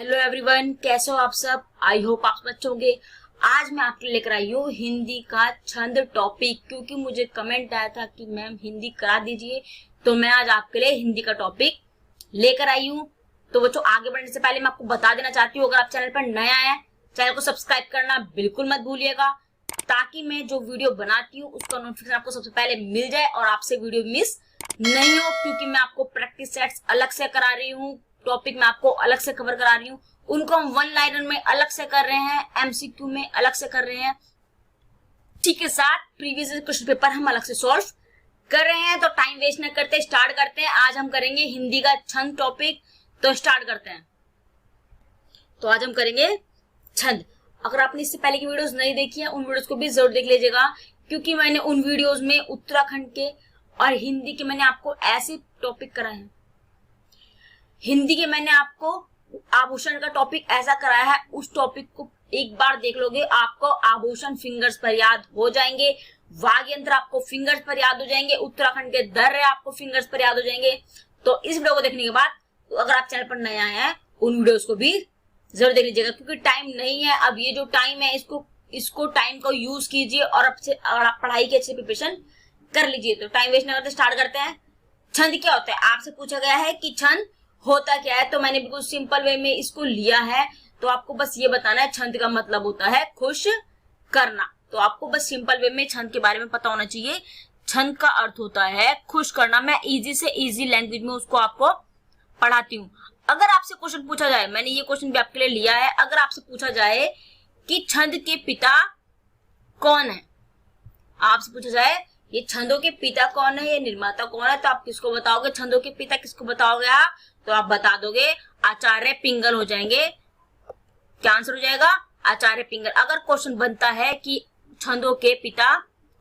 Hello everyone, कैसे हो आप सब। आई होप आप अच्छे होंगे। आज मैं आपके लेकर आई हूँ हिंदी का छंद टॉपिक, क्योंकि मुझे कमेंट आया था कि मैम हिंदी करा दीजिए, तो मैं आज आपके लिए हिंदी का टॉपिक लेकर आई हूँ। तो बच्चों, आगे बढ़ने से पहले मैं आपको बता देना चाहती हूँ, अगर आप चैनल पर नया है, चैनल को सब्सक्राइब करना बिल्कुल मत भूलिएगा, ताकि मैं जो वीडियो बनाती हूँ उसका नोटिफिकेशन आपको सबसे पहले मिल जाए और आपसे वीडियो मिस नहीं हो। क्योंकि मैं आपको प्रैक्टिस सेट्स अलग से करा रही हूँ, टॉपिक में आपको अलग से कवर करा रही हूँ, उनको हम वन लाइनर में अलग से कर रहे हैं, एमसीक्यू में अलग से कर रहे हैं, ठीक है। साथ प्रीवियस क्वेश्चन पेपर हम अलग से सॉल्व कर रहे हैं। तो टाइम वेस्ट न करते स्टार्ट करते हैं। आज हम करेंगे हिंदी का छंद टॉपिक, तो स्टार्ट करते हैं। तो आज हम करेंगे छंद। अगर आपने इससे पहले की वीडियोस नहीं देखी है, उन वीडियोस को भी जरूर देख लीजिएगा, क्योंकि मैंने उन वीडियोस में उत्तराखंड के और हिंदी के मैंने आपको ऐसे टॉपिक कराए हैं। हिंदी के मैंने आपको आभूषण का टॉपिक ऐसा कराया है, उस टॉपिक को एक बार देख लोगे आपको आभूषण फिंगर्स पर याद हो जाएंगे, वाग्य यंत्र आपको फिंगर्स पर याद हो जाएंगे, उत्तराखंड के दर्रे आपको फिंगर्स पर याद हो जाएंगे। तो इस वीडियो को देखने के बाद, तो अगर आप चैनल पर नए आए हैं, उन वीडियोस को भी जरूर देख लीजिएगा, क्योंकि टाइम नहीं है। अब ये जो टाइम है, इसको टाइम को यूज कीजिए और अब से अगर आप पढ़ाई की अच्छी प्रिपरेशन कर लीजिए। तो टाइम वेस्ट न करते स्टार्ट करते हैं। छंद क्या होता है, आपसे पूछा गया है कि छंद होता क्या है, तो मैंने बिल्कुल सिंपल वे में इसको लिया है। तो आपको बस ये बताना है, छंद का मतलब होता है खुश करना। तो आपको बस सिंपल वे में छंद के बारे में पता होना चाहिए। छंद का अर्थ होता है खुश करना। मैं इजी से इजी लैंग्वेज में उसको आपको पढ़ाती हूँ। अगर आपसे क्वेश्चन पूछा जाए, मैंने ये क्वेश्चन भी आपके लिए लिया है, अगर आपसे पूछा जाए कि छंद के पिता कौन है, आपसे पूछा जाए ये छंदों के पिता कौन है, ये निर्माता कौन है, तो आप किसको बताओगे? छंदों के पिता किसको बताओगे आप? तो आप बता दोगे आचार्य पिंगल हो जाएंगे। क्या आंसर हो जाएगा? आचार्य पिंगल। अगर क्वेश्चन बनता है कि छंदों के पिता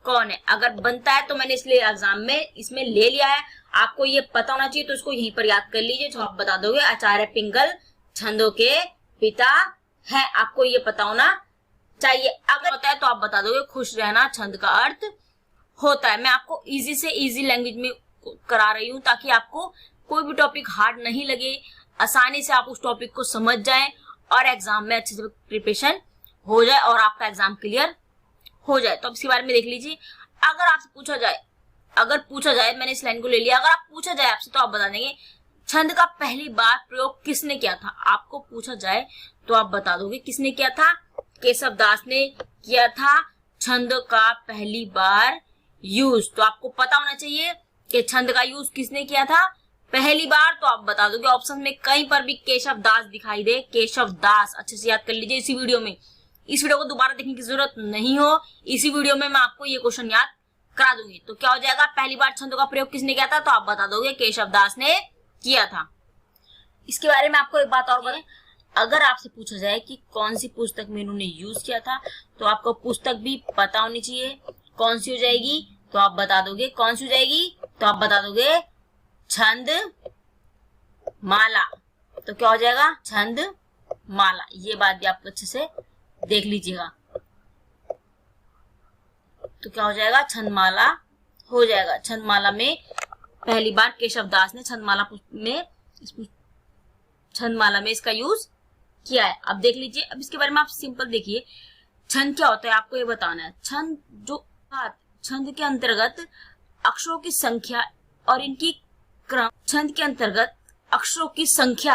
कौन है, अगर बनता है, तो मैंने इसलिए एग्जाम में इसमें ले लिया है, आपको ये पता होना चाहिए, तो इसको यहीं पर याद कर लीजिए। तो आप बता दोगे आचार्य पिंगल छंदों के पिता है, आपको ये पता होना चाहिए। अगर होता है तो आप बता दोगे खुश रहना छंद का अर्थ होता है। मैं आपको इजी से इजी लैंग्वेज में करा रही हूँ, ताकि आपको कोई भी टॉपिक हार्ड नहीं लगे, आसानी से आप उस टॉपिक को समझ जाएं और एग्जाम में अच्छे से प्रिपरेशन हो जाए और आपका एग्जाम क्लियर हो जाए। तो अब इसके बारे में देख लीजिए। अगर आपसे पूछा जाए, मैंने इस लाइन को ले लिया, अगर आप पूछा जाए आपसे, तो आप बता देंगे छंद का पहली बार प्रयोग किसने किया था। आपको पूछा जाए तो आप बता दोगे किसने किया था? केशव दास ने किया था छंद का पहली बार यूज। तो आपको पता होना चाहिए कि छंद का यूज किसने किया था पहली बार, तो आप बता दोगे। ऑप्शन में कहीं पर भी केशव दास दिखाई दे, केशव दास अच्छे से याद कर लीजिए इसी वीडियो में। इस वीडियो को दोबारा देखने की जरूरत नहीं हो, इसी वीडियो में मैं आपको ये क्वेश्चन याद करा दूंगी। तो क्या हो जाएगा? पहली बार छंदों का प्रयोग किसने किया था, तो आप बता दोगे केशव दास ने किया था। इसके बारे में आपको एक बात और बताएं, अगर आपसे पूछा जाए कि कौन सी पुस्तक में इन्होंने यूज किया था, तो आपको पुस्तक भी पता होनी चाहिए। कौन सी हो जाएगी? तो आप बता दोगे कौन सी हो जाएगी, तो आप बता दोगे छंद माला। तो क्या हो जाएगा? छंद माला। ये बात भी आपको अच्छे से देख लीजिएगा। तो क्या हो जाएगा? छंद माला हो जाएगा। छंद माला में पहली बार केशव दास ने छंद माला में इसका यूज किया है। अब देख लीजिए। अब इसके बारे में आप सिंपल देखिए, छंद क्या होता है आपको ये बताना है। छंद के अंतर्गत अक्षरों की संख्या और इनकी क्रम, छंद के अंतर्गत अक्षरों की संख्या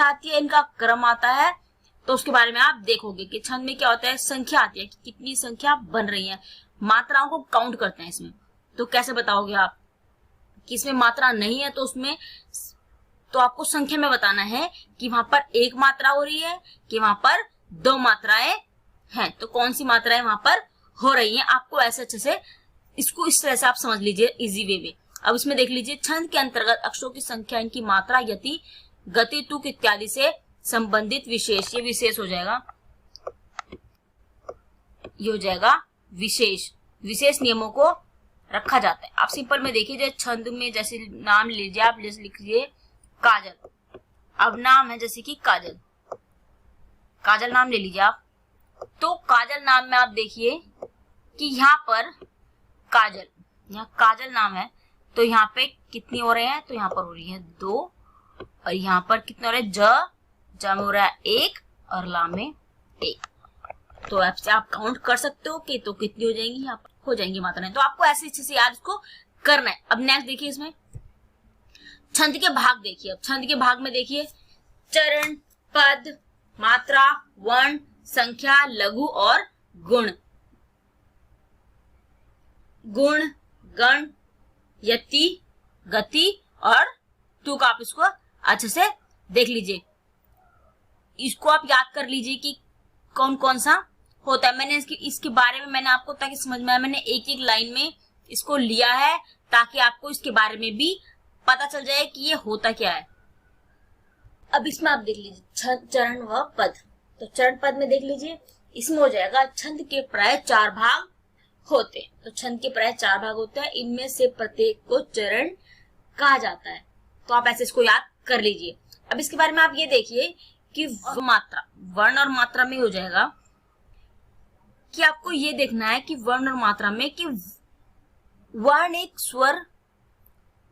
आती है, इनका क्रम आता है। तो उसके बारे में आप देखोगे कि छंद में क्या होता है, संख्या आती है कि कितनी संख्या बन रही है, मात्राओं को काउंट करते हैं इसमें। तो कैसे बताओगे आप कि इसमें मात्रा नहीं है, तो उसमें तो आपको संख्या में बताना है कि वहां पर एक मात्रा हो रही है कि वहां पर दो मात्राएं हैं। तो कौन सी मात्राएं वहां पर हो रही हैं, आपको ऐसे अच्छे से इसको इस तरह से आप समझ लीजिए इजी वे में। अब इसमें देख लीजिए, छंद के अंतर्गत अक्षरों की संख्या, इनकी मात्रा, यति, गति, तुक इत्यादि से संबंधित विशेष, ये विशेष हो जाएगा, ये हो जाएगा विशेष नियमों को रखा जाता है। आप सिंपल में देखिए, जैसे छंद में जैसे नाम लीजिए आप, जैसे लिखिए काजल। अब नाम है जैसे कि काजल नाम ले लीजिए आप। तो काजल नाम में आप देखिए कि यहाँ पर यहाँ काजल नाम है, तो यहाँ पे कितनी हो रहे हैं, तो यहाँ पर हो रही है 2 और यहाँ पर कितना हो रहा है, ज में हो रहा है 1 और ला में 1। तो ऐसे आप काउंट कर सकते हो कि तो कितनी हो जाएंगी, यहाँ पर हो जाएंगी मात्राएं। तो आपको ऐसे अच्छे से याद इसको करना है। अब नेक्स्ट देखिए, इसमें छंद के भाग देखिए। अब छंद के भाग में देखिए, चरण, पद, मात्रा, वर्ण, संख्या, लघु और गुण। गुण, गण, यति, गति और तुक। आप इसको अच्छे से देख लीजिए, इसको आप याद कर लीजिए कि कौन कौन सा होता है। मैंने इसके बारे में मैंने आपको, ताकि समझ में आए, मैंने एक एक लाइन में इसको लिया है ताकि आपको इसके बारे में भी पता चल जाए कि ये होता क्या है। अब इसमें आप देख लीजिए चरण व पद। तो चरण पद में देख लीजिए, इसमें हो जाएगा छंद के प्राय 4 भाग होते हैं। तो छंद के प्राय 4 भाग होते हैं, इनमें से प्रत्येक को चरण कहा जाता है। तो आप ऐसे इसको याद कर लीजिए। अब इसके बारे में आप ये देखिए कि मात्रा, वर्ण और मात्रा में हो जाएगा कि आपको ये देखना है कि वर्ण और मात्रा में कि वर्ण एक स्वर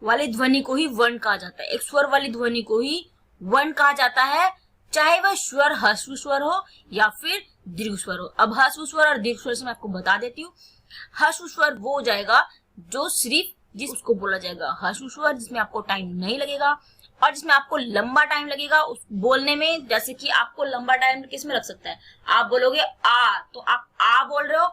वाली ध्वनि को ही वर्ण कहा जाता है, एक स्वर वाली ध्वनि को ही वर्ण कहा जाता है, चाहे वह स्वर ह्रस्व स्वर हो या फिर दीर्घ स्वर हो। अब ह्रस्व स्वर और दीर्घ स्वर से मैं आपको बता देती हूँ। ह्रस्व स्वर वो हो जाएगा जो सिर्फ जिसको बोला जाएगा ह्रस्व स्वर, जिसमें आपको टाइम नहीं लगेगा और जिसमें आपको लंबा टाइम लगेगा उस बोलने में। जैसे कि आपको लंबा टाइम किस में लग सकता है, आप बोलोगे आ, तो आप आ बोल रहे हो,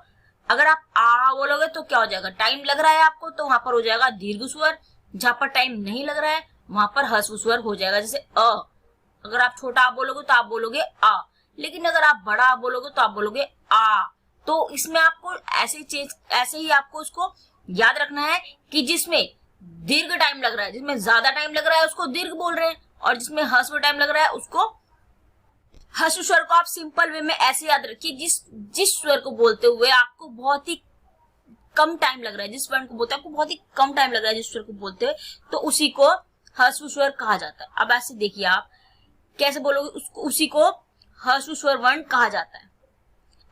अगर आप आ बोलोगे तो क्या हो जाएगा, टाइम लग रहा है आपको, तो वहां पर हो जाएगा दीर्घ स्वर। जहां पर टाइम नहीं लग रहा है वहां पर ह्रस्व स्वर हो जाएगा, जैसे अ। अगर आप छोटा आ बोलोगे तो आप बोलोगे आ, लेकिन अगर आप बड़ा आ बोलोगे तो आप बोलोगे आ। तो इसमें आपको ऐसे ही आपको उसको याद रखना है कि जिसमें दीर्घ टाइम लग रहा है, जिसमें ज्यादा टाइम लग रहा है उसको दीर्घ बोल रहे हैं, और जिसमें ह्रस्व टाइम लग रहा है उसको ह्रस्व स्वर को आप सिंपल वे में ऐसे याद रखिए, जिस स्वर को बोलते हुए आपको बहुत ही कम टाइम लग रहा है, जिस वर्ण को बोलते हैं आपको बहुत ही कम टाइम लग रहा है जिस स्वर को बोलते हुए, तो उसी को ह्रस्व स्वर कहा जाता है। अब ऐसे देखिए आप कैसे बोलोगे उसको, उसी को ह्रस्व स्वर वर्ण कहा जाता है।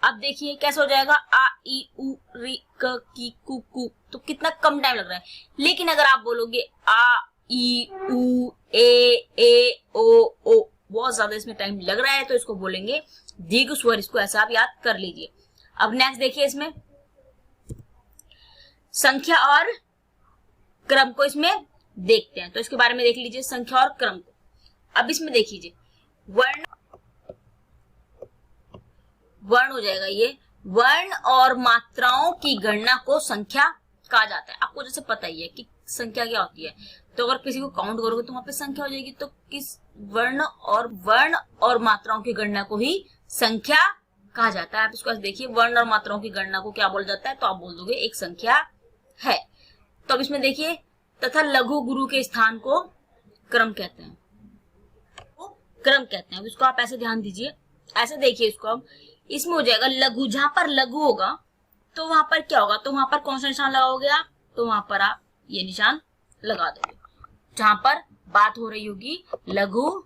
अब देखिए कैसे हो जाएगा, आ ई उ री क की कु कु, तो कितना कम टाइम लग रहा है। लेकिन अगर आप बोलोगे आ ई उ ए ओ ओ, बहुत ज्यादा इसमें टाइम लग रहा है, तो इसको बोलेंगे दीर्घ स्वर। इसको ऐसा आप याद कर लीजिए। अब नेक्स्ट देखिए, इसमें संख्या और क्रम को इसमें देखते हैं। तो इसके बारे में देख लीजिए, संख्या और क्रम को। अब इसमें देख लीजिए, वर्ण हो जाएगा ये। वर्ण और मात्राओं की गणना को संख्या कहा जाता है। आपको जैसे पता ही है कि संख्या क्या होती है, तो अगर किसी को काउंट करोगे तो वहां पे संख्या हो जाएगी। तो किस वर्ण और मात्राओं की गणना को ही संख्या कहा जाता है। आप इसको देखिए, वर्ण और मात्राओं की गणना को क्या बोला जाता है, तो आप बोल दोगे एक संख्या है। तो अब इसमें देखिए, तथा लघु गुरु के स्थान को क्रम कहते हैं, क्रम कहते हैं। अब इसको आप ऐसे ध्यान दीजिए, ऐसे देखिए इसको। अब इसमें हो जाएगा लघु, जहां पर लघु होगा तो वहां पर क्या होगा, तो वहां पर कौन सा निशान लगाओगे आप, तो वहां पर आप ये निशान लगा दोगे। जहां पर बात हो रही होगी लघु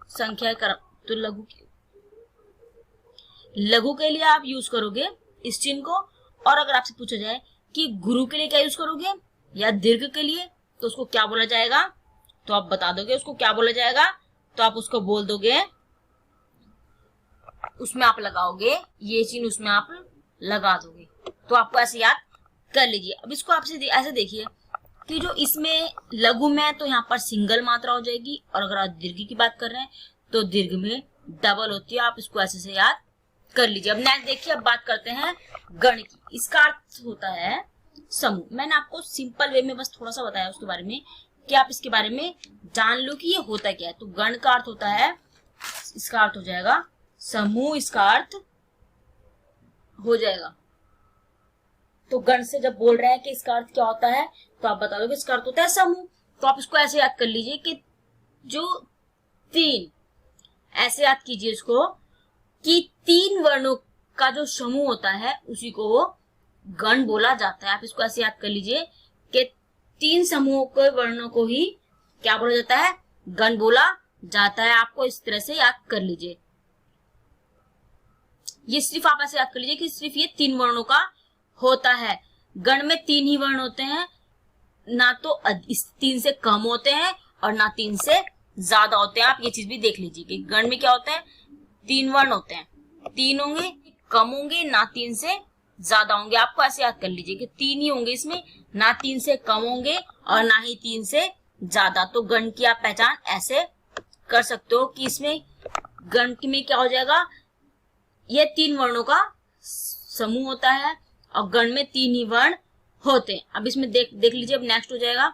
संख्या क्रम, तो लघु के लिए आप यूज करोगे इस चिन्ह को। और अगर आपसे पूछा जाए कि गुरु के लिए क्या यूज करोगे या दीर्घ के लिए, तो उसको क्या बोला जाएगा, तो आप बता दोगे उसको क्या बोला जाएगा। तो आप उसको बोल दोगे, उसमें आप लगाओगे ये चिन्ह, उसमें आप लगा दोगे। तो आपको ऐसे याद कर लीजिए। अब इसको आपसे ऐसे देखिए कि जो इसमें लघु में है तो यहाँ पर सिंगल मात्रा हो जाएगी, और अगर आप दीर्घ की बात कर रहे हैं तो दीर्घ में डबल होती है। आप इसको ऐसे से याद कर लीजिए। अब नेक्स्ट देखिए, अब बात करते हैं गण की। इसका अर्थ होता है समूह। मैंने आपको सिंपल वे में बस थोड़ा सा बताया उसके बारे में कि आप इसके बारे में जान लो कि ये होता क्या है। तो गण का अर्थ होता है, इसका अर्थ हो जाएगा समूह, इसका अर्थ हो जाएगा। तो गण से जब बोल रहे हैं कि इसका अर्थ क्या होता है, तो आप बता दो कि इसका अर्थ होता है समूह। तो आप इसको ऐसे याद कर लीजिए कि जो तीन, ऐसे याद कीजिए इसको कि 3 वर्णों का जो समूह होता है उसी को गण बोला जाता है। आप इसको ऐसे याद कर लीजिए कि 3 समूहों के वर्णों को ही क्या बोला जाता है, गण बोला जाता है। आपको इस तरह से याद कर लीजिए। ये सिर्फ आप ऐसे याद कर लीजिए कि सिर्फ ये 3 वर्णों का होता है। गण में 3 ही वर्ण होते हैं, ना तो इस 3 से कम होते हैं और ना 3 से ज्यादा होते हैं। आप ये चीज भी देख लीजिए कि गण में क्या होता है, 3 वर्ण होते हैं, 3 होंगे, कम होंगे, ना 3 से ज्यादा होंगे। आपको ऐसे याद कर लीजिए कि 3 ही होंगे इसमें, ना 3 से कम होंगे और ना ही 3 से ज्यादा। तो गण की आप पहचान ऐसे कर सकते हो कि इसमें गण में क्या हो जाएगा, ये 3 वर्णों का समूह होता है और गण में 3 ही वर्ण होते हैं। अब इसमें देख लीजिए, अब नेक्स्ट हो जाएगा,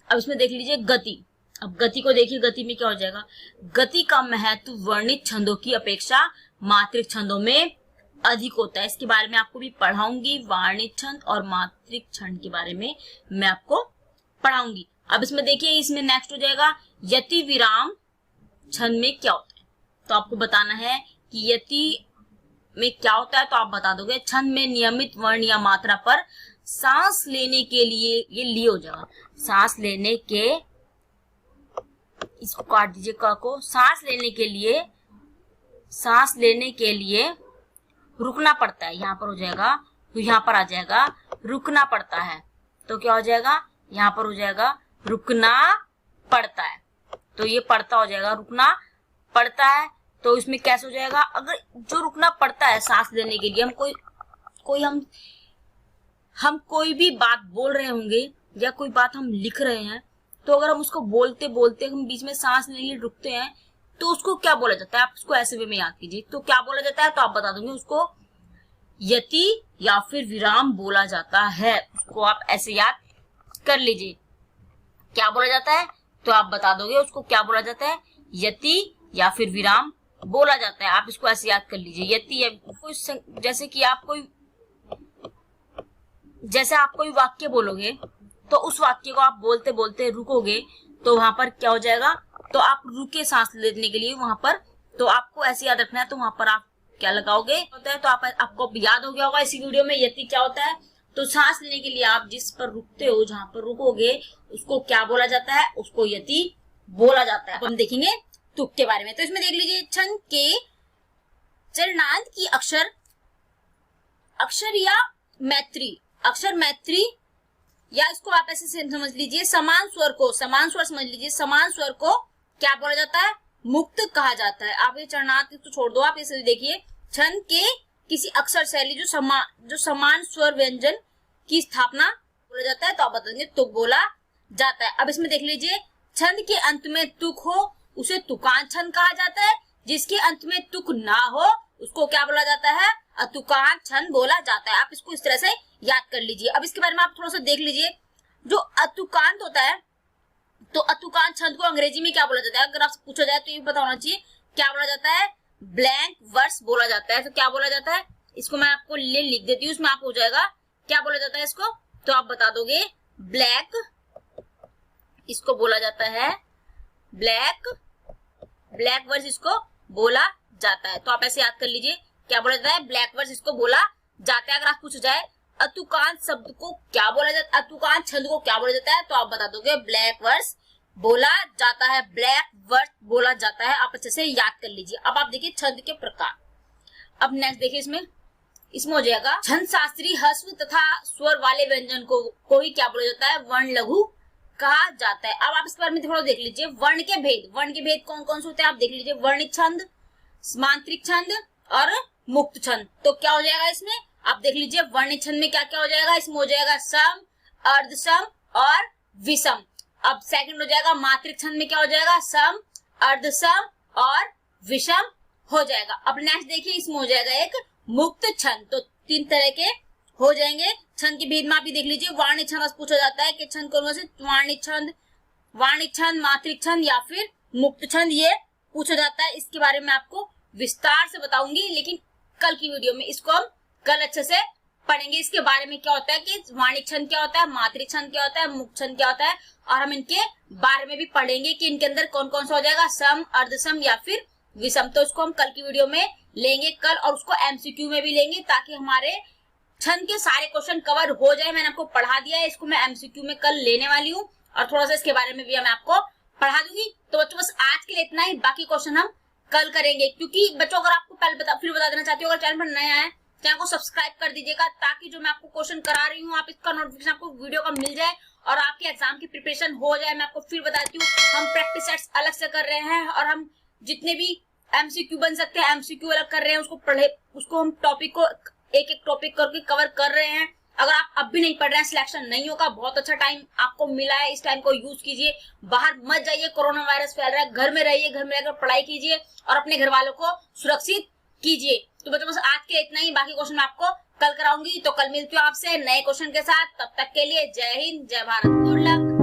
अब इसमें देख लीजिए गति। अब गति को देखिए, गति में क्या हो जाएगा, गति का महत्व वर्णित छंदों की अपेक्षा मात्रिक छंदों में अधिक होता है। इसके बारे में आपको भी पढ़ाऊंगी, वर्णित छंद और मात्रिक छंद के बारे में मैं आपको पढ़ाऊंगी। अब इसमें देखिए, इसमें नेक्स्ट हो जाएगा यति विराम छंद में क्या होता है। तो आपको बताना है कि यति में क्या होता है, तो आप बता दोगे। छंद में नियमित वर्ण या मात्रा पर सांस लेने के लिए, ये लिए हो जाएगा, सांस लेने के, इसको काट दीजिए क को, सांस लेने के लिए रुकना पड़ता है, यहाँ पर हो जाएगा, तो यहाँ पर आ जाएगा रुकना पड़ता है। तो क्या हो जाएगा, यहाँ पर हो जाएगा रुकना पड़ता है। तो ये पड़ता हो जाएगा, रुकना पड़ता है। तो इसमें कैसे हो जाएगा, अगर जो रुकना पड़ता है सांस लेने के लिए, हम कोई भी बात बोल रहे होंगे या कोई बात हम लिख रहे हैं, तो अगर हम उसको बोलते बोलते हम बीच में सांस लेने के लिए रुकते हैं, तो उसको क्या बोला जाता है। आप उसको ऐसे वे में याद कीजिए, तो क्या बोला जाता है, तो आप बता दोगे, उसको यति या फिर विराम बोला जाता है। उसको आप ऐसे याद कर लीजिए, क्या बोला जाता है, तो आप बता दोगे उसको क्या बोला जाता है, यति या फिर विराम बोला जाता है। आप इसको ऐसे याद कर लीजिए, यति या जैसे कि जैसे आप कोई वाक्य बोलोगे, तो उस वाक्य को आप बोलते बोलते रुकोगे, तो वहां पर क्या हो जाएगा, तो आप रुके सांस लेने के लिए वहां पर, तो आपको ऐसे याद रखना है। तो वहां पर आप क्या लगाओगे होता है, तो आपको याद हो गया होगा इसी वीडियो में यति क्या होता है। तो सांस लेने के लिए आप जिस पर रुकते हो, जहां पर रुकोगे, उसको क्या बोला जाता है, उसको यति बोला जाता है। अब हम देखेंगे तुक के बारे में। तो इसमें देख लीजिए, छंद के चरणांत की अक्षर या मैत्री, अक्षर मैत्री, या इसको आप ऐसे समझ लीजिए, समान स्वर समझ लीजिए, समान स्वर को क्या बोला जाता है, मुक्त कहा जाता है। आप ये चरणार्थ तो छोड़ दो, आप इसे देखिए, छंद के किसी अक्षर शैली जो समान स्वर व्यंजन की स्थापना बोला जाता है, तो आप बताएंगे तुक बोला जाता है। अब इसमें देख लीजिए, छंद के अंत में तुक हो उसे तुकांत छंद कहा जाता है, जिसके अंत में तुक ना हो उसको क्या बोला जाता है, अतुकांत छंद बोला जाता है। आप इसको इस तरह से याद कर लीजिए। अब इसके बारे में आप थोड़ा सा देख लीजिए, जो अतुकांत होता है, तो अतुकांत छंद को अंग्रेजी में क्या बोला जाता है, अगर आपसे पूछा जाए तो ये पता होना चाहिए, क्या बोला जाता है, ब्लैंक वर्स बोला जाता है। तो क्या बोला जाता है, इसको मैं आपको लिख देती हूँ, उसमें आप हो जाएगा क्या बोला जाता है इसको, तो आप बता दोगे ब्लैक, इसको बोला जाता है ब्लैक वर्स, इसको बोला जाता है। तो आप ऐसे याद कर लीजिए, क्या बोला जाता है, ब्लैक वर्स इसको बोला जाता है। अगर आप पूछा जाए अतुकांत शब्द को क्या बोला जाता है, अतुकांत छंद को क्या बोला जाता है, तो आप बता दोगे ब्लैक वर्स बोला जाता है, ब्लैक वर्स बोला जाता है। आप अच्छे से याद कर लीजिए। अब आप देखिए छंद के प्रकार। अब नेक्स्ट देखिए, इसमें हो जाएगा छंद शास्त्री ह्रस्व तथा स्वर वाले व्यंजन को ही क्या बोला जाता है, वर्ण लघु कहा जाता है। अब आप इस बारे में थोड़ा देख लीजिए, वर्ण के भेद कौन कौन से होते हैं, आप देख लीजिए, वर्णित छंद, मात्रिक छंद और मुक्त छंद। तो क्या हो जाएगा इसमें, आप देख लीजिए, वर्णित छंद में क्या क्या हो जाएगा, इसमें हो जाएगा सम, अर्धसम और विषम। अब सेकंड हो जाएगा मात्रिक छंद में क्या हो जाएगा, सम, अर्धसम और विषम हो जाएगा। अब नेक्स्ट देखिए, इसमें हो जाएगा एक मुक्त छंद। तो 3 तरह के हो जाएंगे छंद के भेद में। आप भी देख लीजिए, वाणिज्य छंद पूछा जाता है कि छंद कौन से, वाणिज्य छंद, मात्रिक छंद या फिर मुक्त छंद, ये पूछा जाता है। इसके बारे में आपको विस्तार से बताऊंगी, लेकिन कल की वीडियो में इसको हम कल अच्छे से पढ़ेंगे। इसके बारे में क्या होता है कि वाणिज्य छंद क्या होता है, मात्रिक छंद क्या होता है, मुक्त छंद क्या होता है, और हम इनके बारे में भी पढ़ेंगे कि इनके अंदर कौन कौन सा हो जाएगा, सम, अर्धसम या फिर विषम। तो इसको हम कल की वीडियो में लेंगे कल, और उसको एमसीक्यू में भी लेंगे, ताकि हमारे छंद के सारे क्वेश्चन कवर हो जाए। मैंने आपको पढ़ा दिया है, इसको मैं एमसीक्यू में कल लेने वाली हूँ, और थोड़ा सा इसके बारे में भी मैं आपको पढ़ा दूंगी। तो बच्चों बस आज के लिए इतना ही, बाकी क्वेश्चन हम कल करेंगे। क्योंकि बच्चों, अगर आपको पहले फिर बता देना चाहती हूँ, अगर चैनल पर नया है चैनल को सब्सक्राइब कर दीजिएगा, ताकि जो मैं आपको क्वेश्चन करा रही हूँ आप इसका नोटिफिकेशन आपको वीडियो का मिल जाए और आपके एग्जाम की प्रिपरेशन हो जाए। मैं आपको फिर बताती हूँ, हम प्रैक्टिस सेट्स अलग से कर रहे हैं और हम जितने भी एमसीक्यू बन सकते हैं एमसीक्यू अलग कर रहे हैं, उसको हम टॉपिक को एक एक टॉपिक करके कवर कर रहे हैं। अगर आप अब भी नहीं पढ़ रहे हैं, सिलेक्शन नहीं होगा, बहुत अच्छा टाइम आपको मिला है, इस टाइम को यूज कीजिए। बाहर मत जाइए, कोरोना वायरस फैल रहा है, घर में रहिए, घर में रहकर पढ़ाई कीजिए और अपने घर वालों को सुरक्षित कीजिए। तो बच्चों बस आज के इतना ही, बाकी क्वेश्चन मैं आपको कल कराऊंगी। तो कल मिलती हूँ आपसे नए क्वेश्चन के साथ, तब तक के लिए जय हिंद, जय भारत, गुड लक।